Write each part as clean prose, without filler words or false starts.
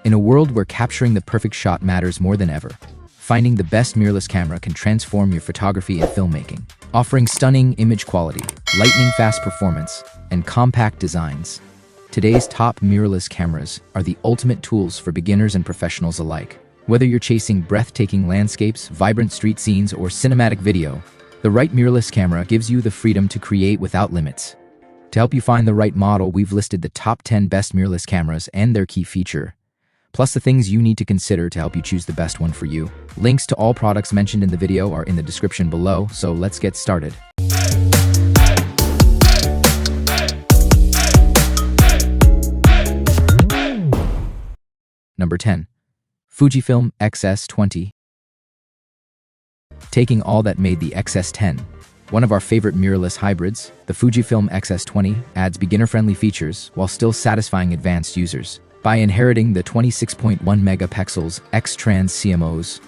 In a world where capturing the perfect shot matters more than ever, finding the best mirrorless camera can transform your photography and filmmaking. Offering stunning image quality, lightning-fast performance, and compact designs, today's top mirrorless cameras are the ultimate tools for beginners and professionals alike. Whether you're chasing breathtaking landscapes, vibrant street scenes, or cinematic video, the right mirrorless camera gives you the freedom to create without limits. To help you find the right model, we've listed the top 10 best mirrorless cameras and their key feature, plus the things you need to consider to help you choose the best one for you. Links to all products mentioned in the video are in the description below, so let's get started. Number 10. Fujifilm XS20. Taking all that made the XS10, one of our favorite mirrorless hybrids, the Fujifilm XS20 adds beginner-friendly features while still satisfying advanced users. By inheriting the 26.1 megapixels X-Trans CMOS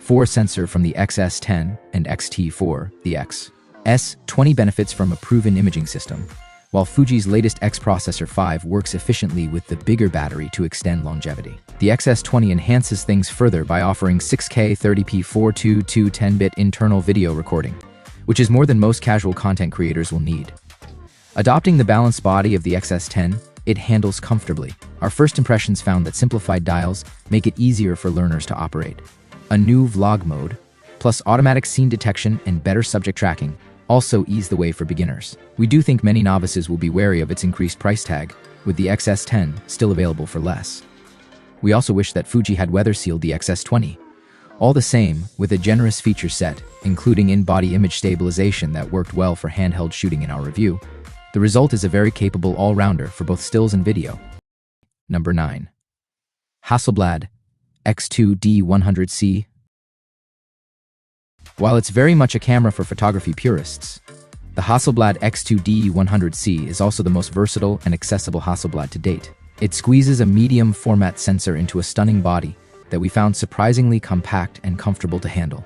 4 sensor from the XS10 and XT4, the XS20 benefits from a proven imaging system, while Fuji's latest X Processor 5 works efficiently with the bigger battery to extend longevity. The XS20 enhances things further by offering 6K 30p 422 10-bit internal video recording, which is more than most casual content creators will need. Adopting the balanced body of the XS10, it handles comfortably. Our first impressions found that simplified dials make it easier for learners to operate. A new vlog mode, plus automatic scene detection and better subject tracking, also ease the way for beginners. We do think many novices will be wary of its increased price tag, with the XS10 still available for less. We also wish that Fuji had weather-sealed the XS20. All the same, with a generous feature set, including in-body image stabilization that worked well for handheld shooting in our review, the result is a very capable all-rounder for both stills and video. Number 9. Hasselblad X2D 100C. While it's very much a camera for photography purists, the Hasselblad X2D 100C is also the most versatile and accessible Hasselblad to date. It squeezes a medium format sensor into a stunning body that we found surprisingly compact and comfortable to handle.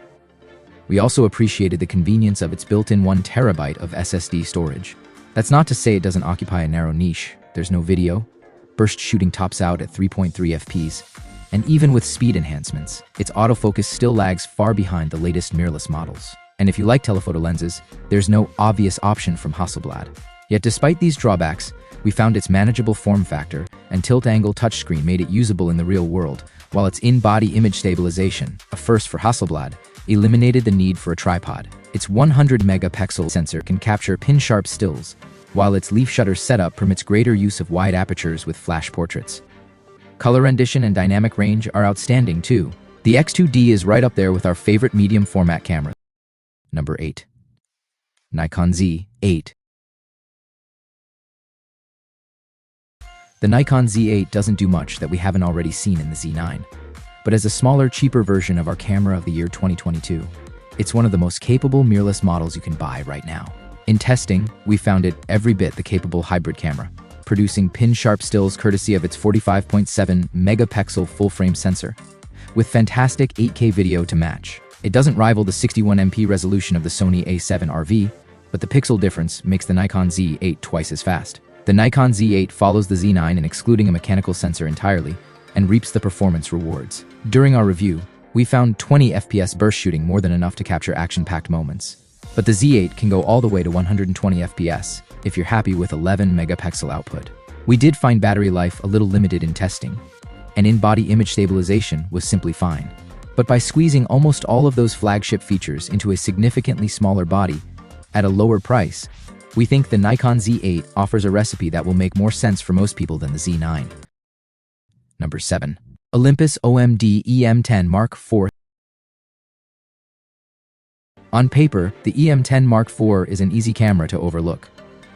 We also appreciated the convenience of its built-in 1 terabyte of SSD storage. That's not to say it doesn't occupy a narrow niche. There's no video, burst shooting tops out at 3.3 fps, and even with speed enhancements, its autofocus still lags far behind the latest mirrorless models. And if you like telephoto lenses, there's no obvious option from Hasselblad. Yet despite these drawbacks, we found its manageable form factor and tilt-angle touchscreen made it usable in the real world, while its in-body image stabilization, a first for Hasselblad, eliminated the need for a tripod. Its 100 megapixel sensor can capture pin-sharp stills, while its leaf shutter setup permits greater use of wide apertures with flash portraits. Color rendition and dynamic range are outstanding too. The X2D is right up there with our favorite medium format cameras. Number 8. Nikon Z8. The Nikon Z8 doesn't do much that we haven't already seen in the Z9, but as a smaller, cheaper version of our camera of the year 2022, it's one of the most capable mirrorless models you can buy right now. In testing, we found it every bit the capable hybrid camera, producing pin-sharp stills courtesy of its 45.7 megapixel full-frame sensor, with fantastic 8K video to match. It doesn't rival the 61MP resolution of the Sony A7 RV, but the pixel difference makes the Nikon Z8 twice as fast. The Nikon Z8 follows the Z9 in excluding a mechanical sensor entirely, and reaps the performance rewards. During our review, we found 20 FPS burst shooting more than enough to capture action-packed moments. But the Z8 can go all the way to 120 FPS if you're happy with 11 megapixel output. We did find battery life a little limited in testing, and in-body image stabilization was simply fine. But by squeezing almost all of those flagship features into a significantly smaller body at a lower price, we think the Nikon Z8 offers a recipe that will make more sense for most people than the Z9. Number 7. Olympus OMD EM10 Mark IV. On paper, the EM10 Mark IV is an easy camera to overlook,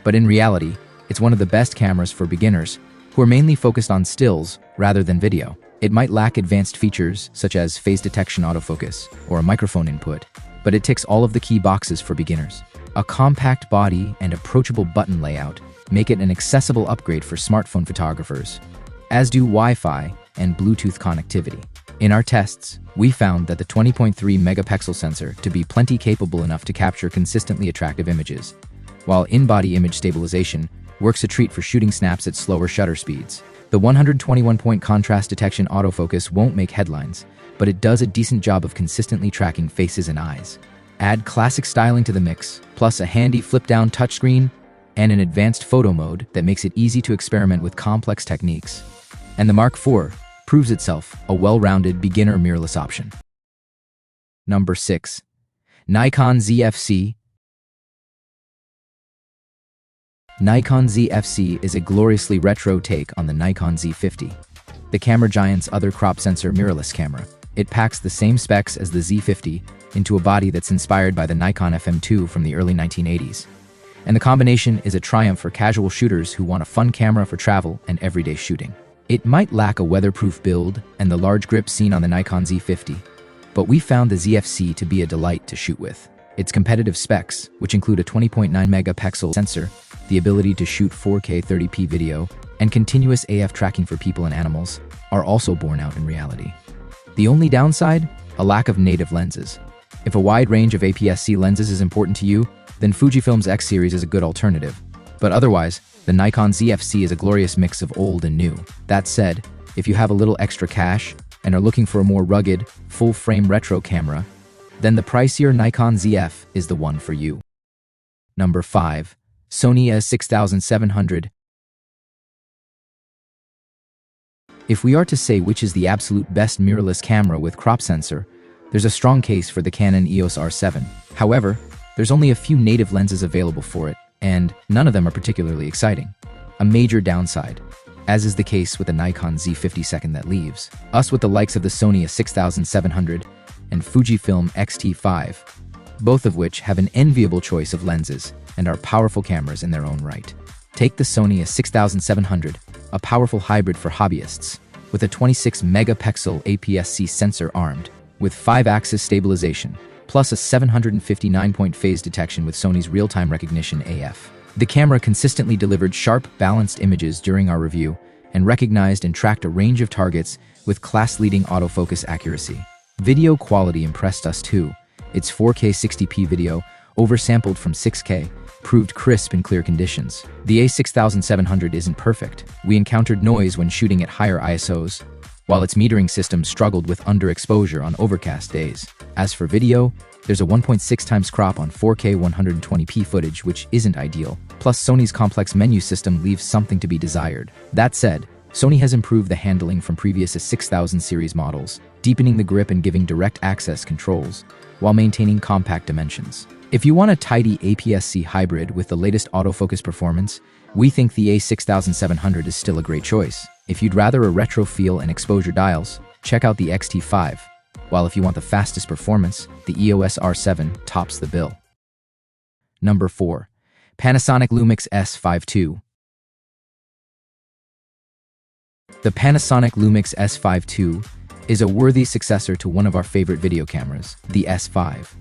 but in reality, it's one of the best cameras for beginners who are mainly focused on stills rather than video. It might lack advanced features such as phase detection autofocus or a microphone input, but it ticks all of the key boxes for beginners. A compact body and approachable button layout make it an accessible upgrade for smartphone photographers, as do Wi-Fi and Bluetooth connectivity. In our tests, we found that the 20.3 megapixel sensor to be plenty capable enough to capture consistently attractive images, while in-body image stabilization works a treat for shooting snaps at slower shutter speeds. The 121-point contrast detection autofocus won't make headlines, but it does a decent job of consistently tracking faces and eyes. Add classic styling to the mix, plus a handy flip-down touchscreen and an advanced photo mode that makes it easy to experiment with complex techniques. And the Mark IV proves itself a well-rounded beginner mirrorless option. Number 6. Nikon ZFC. Nikon ZFC is a gloriously retro take on the Nikon Z50, the camera giant's other crop sensor mirrorless camera. It packs the same specs as the Z50 into a body that's inspired by the Nikon FM2 from the early 1980s. And the combination is a triumph for casual shooters who want a fun camera for travel and everyday shooting. It might lack a weatherproof build and the large grip seen on the Nikon Z50, but we found the ZFC to be a delight to shoot with. Its competitive specs, which include a 20.9 megapixel sensor, the ability to shoot 4K 30p video, and continuous AF tracking for people and animals, are also borne out in reality. The only downside? A lack of native lenses. If a wide range of APS-C lenses is important to you, then Fujifilm's X series is a good alternative. But otherwise, the Nikon ZFC is a glorious mix of old and new. That said, if you have a little extra cash and are looking for a more rugged, full-frame retro camera, then the pricier Nikon ZF is the one for you. Number 5. Sony A6700. If we are to say which is the absolute best mirrorless camera with crop sensor, there's a strong case for the Canon EOS R7. However, there's only a few native lenses available for it, and none of them are particularly exciting. A major downside, as is the case with the Nikon Z52 that leaves us with the likes of the Sony A6700 and Fujifilm X-T5, both of which have an enviable choice of lenses and are powerful cameras in their own right. Take the Sony A6700, a powerful hybrid for hobbyists, with a 26 megapixel APS-C sensor armed with 5-axis stabilization, plus a 759-point phase detection with Sony's real-time recognition AF. The camera consistently delivered sharp, balanced images during our review and recognized and tracked a range of targets with class-leading autofocus accuracy. Video quality impressed us too. Its 4K 60p video, oversampled from 6K, proved crisp in clear conditions. The A6700 isn't perfect. We encountered noise when shooting at higher ISOs, while its metering system struggled with underexposure on overcast days. As for video, there's a 1.6 times crop on 4K 120p footage, which isn't ideal. Plus, Sony's complex menu system leaves something to be desired. That said, Sony has improved the handling from previous A6000 series models, deepening the grip and giving direct access controls, while maintaining compact dimensions. If you want a tidy APS-C hybrid with the latest autofocus performance, we think the A6700 is still a great choice. If you'd rather a retro feel and exposure dials, check out the X-T5, while if you want the fastest performance, the EOS R10 tops the bill. Number 4. Panasonic Lumix S5 II. The Panasonic Lumix S5 II is a worthy successor to one of our favorite video cameras, the S5.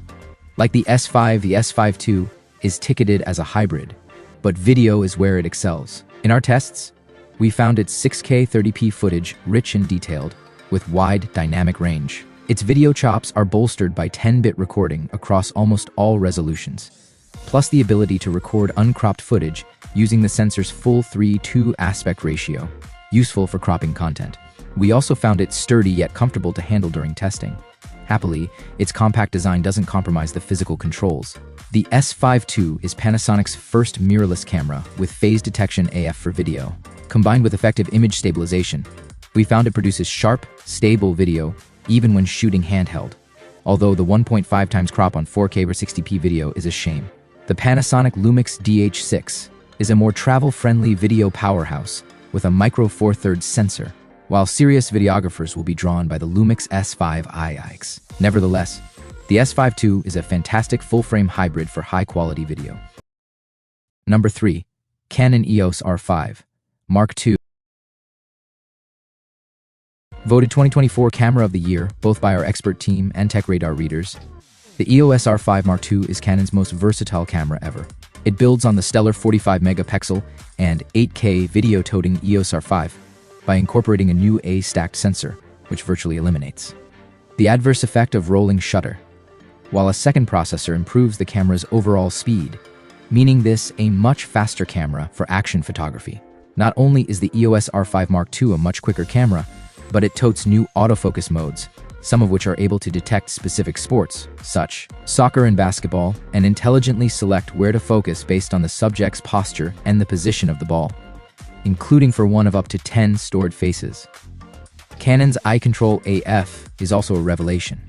Like the S5, the S5 II is ticketed as a hybrid, but video is where it excels. In our tests, we found its 6K 30p footage rich and detailed, with wide dynamic range. Its video chops are bolstered by 10-bit recording across almost all resolutions, plus the ability to record uncropped footage using the sensor's full 3:2 aspect ratio, useful for cropping content. We also found it sturdy yet comfortable to handle during testing. Happily, its compact design doesn't compromise the physical controls. The S5 II is Panasonic's first mirrorless camera with phase detection AF for video. Combined with effective image stabilization, we found it produces sharp, stable video even when shooting handheld, although the 1.5 times crop on 4K or 60p video is a shame. The Panasonic Lumix DH6 is a more travel-friendly video powerhouse with a micro 4/3 sensor, while serious videographers will be drawn by the Lumix S5 II. Nevertheless, the S5 II is a fantastic full-frame hybrid for high-quality video. Number 3. Canon EOS R5 Mark II. Voted 2024 Camera of the Year, both by our expert team and TechRadar readers, the EOS R5 Mark II is Canon's most versatile camera ever. It builds on the stellar 45 megapixel and 8K video-toting EOS R5 by incorporating a new A-stacked sensor, which virtually eliminates the adverse effect of rolling shutter, while a second processor improves the camera's overall speed, meaning this a much faster camera for action photography. Not only is the EOS R5 Mark II a much quicker camera, but it totes new autofocus modes, some of which are able to detect specific sports, such soccer and basketball, and intelligently select where to focus based on the subject's posture and the position of the ball, including for one of up to 10 stored faces. Canon's Eye Control AF is also a revelation,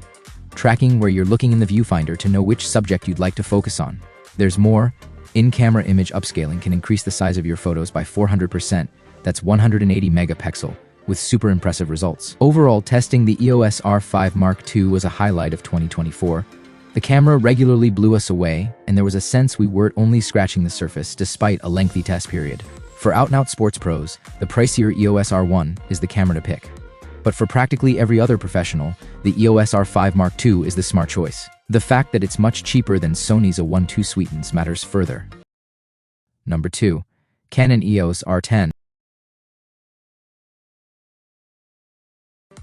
tracking where you're looking in the viewfinder to know which subject you'd like to focus on. There's more. In-camera image upscaling can increase the size of your photos by 400%, that's 180 megapixel, with super impressive results. Overall, testing the EOS R5 Mark II was a highlight of 2024. The camera regularly blew us away, and there was a sense we weren't only scratching the surface despite a lengthy test period. For out-and-out sports pros, the pricier EOS R1 is the camera to pick. But for practically every other professional, the EOS R5 Mark II is the smart choice. The fact that it's much cheaper than Sony's A1 II sweetens matters further. Number 2. Canon EOS R10.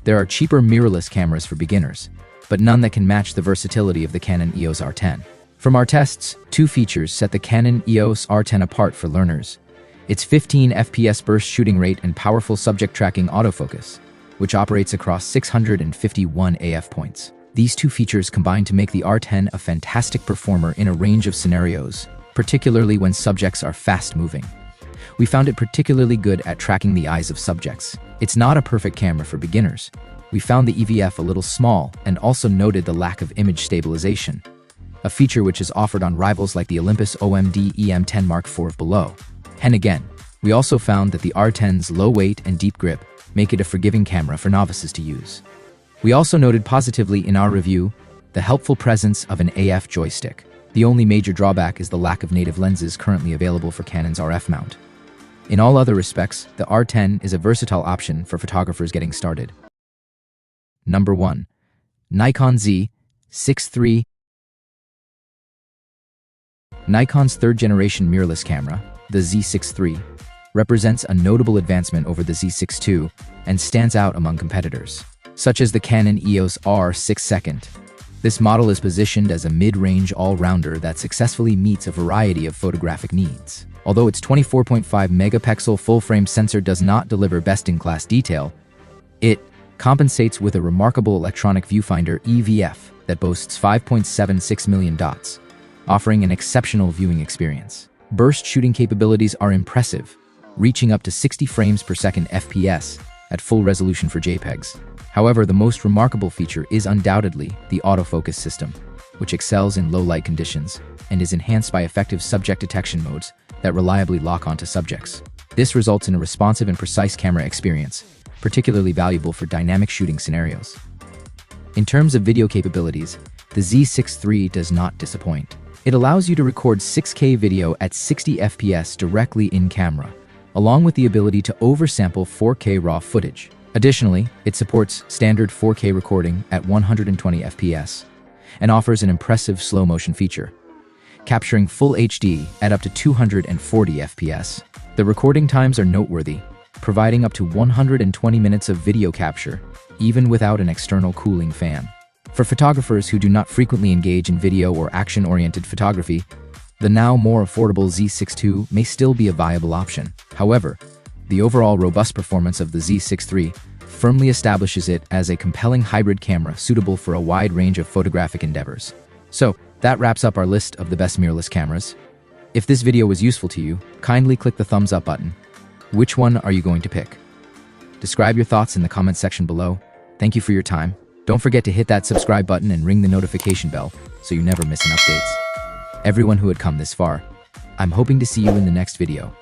There are cheaper mirrorless cameras for beginners, but none that can match the versatility of the Canon EOS R10. From our tests, two features set the Canon EOS R10 apart for learners: its 15 FPS burst shooting rate and powerful subject tracking autofocus, which operates across 651 AF points. These two features combine to make the R10 a fantastic performer in a range of scenarios, particularly when subjects are fast-moving. We found it particularly good at tracking the eyes of subjects. It's not a perfect camera for beginners. We found the EVF a little small and also noted the lack of image stabilization, a feature which is offered on rivals like the Olympus OMD EM10 Mark IV below. And again, we also found that the R10's low weight and deep grip make it a forgiving camera for novices to use. We also noted positively in our review the helpful presence of an AF joystick. The only major drawback is the lack of native lenses currently available for Canon's RF mount. In all other respects, the R10 is a versatile option for photographers getting started. Number 1. Nikon Z6 III. Nikon's third-generation mirrorless camera, the Z6 III, represents a notable advancement over the Z6 II and stands out among competitors, such as the Canon EOS R10 II. This model is positioned as a mid-range all-rounder that successfully meets a variety of photographic needs. Although its 24.5 megapixel full-frame sensor does not deliver best-in-class detail, it compensates with a remarkable electronic viewfinder EVF that boasts 5.76 million dots, offering an exceptional viewing experience. Burst shooting capabilities are impressive, reaching up to 60 frames per second FPS at full resolution for JPEGs. However, the most remarkable feature is undoubtedly the autofocus system, which excels in low-light conditions and is enhanced by effective subject detection modes that reliably lock onto subjects. This results in a responsive and precise camera experience, particularly valuable for dynamic shooting scenarios. In terms of video capabilities, the Z6 III does not disappoint. It allows you to record 6K video at 60 FPS directly in camera, along with the ability to oversample 4K raw footage. Additionally, it supports standard 4K recording at 120 FPS and offers an impressive slow-motion feature, capturing full HD at up to 240 FPS. The recording times are noteworthy, providing up to 120 minutes of video capture, even without an external cooling fan. For photographers who do not frequently engage in video or action-oriented photography, the now more affordable Z6 II may still be a viable option. However, the overall robust performance of the Z6 III firmly establishes it as a compelling hybrid camera suitable for a wide range of photographic endeavors. So, that wraps up our list of the best mirrorless cameras. If this video was useful to you, kindly click the thumbs up button. Which one are you going to pick? Describe your thoughts in the comment section below. Thank you for your time. Don't forget to hit that subscribe button and ring the notification bell so you never miss an update. Everyone who had come this far, I'm hoping to see you in the next video.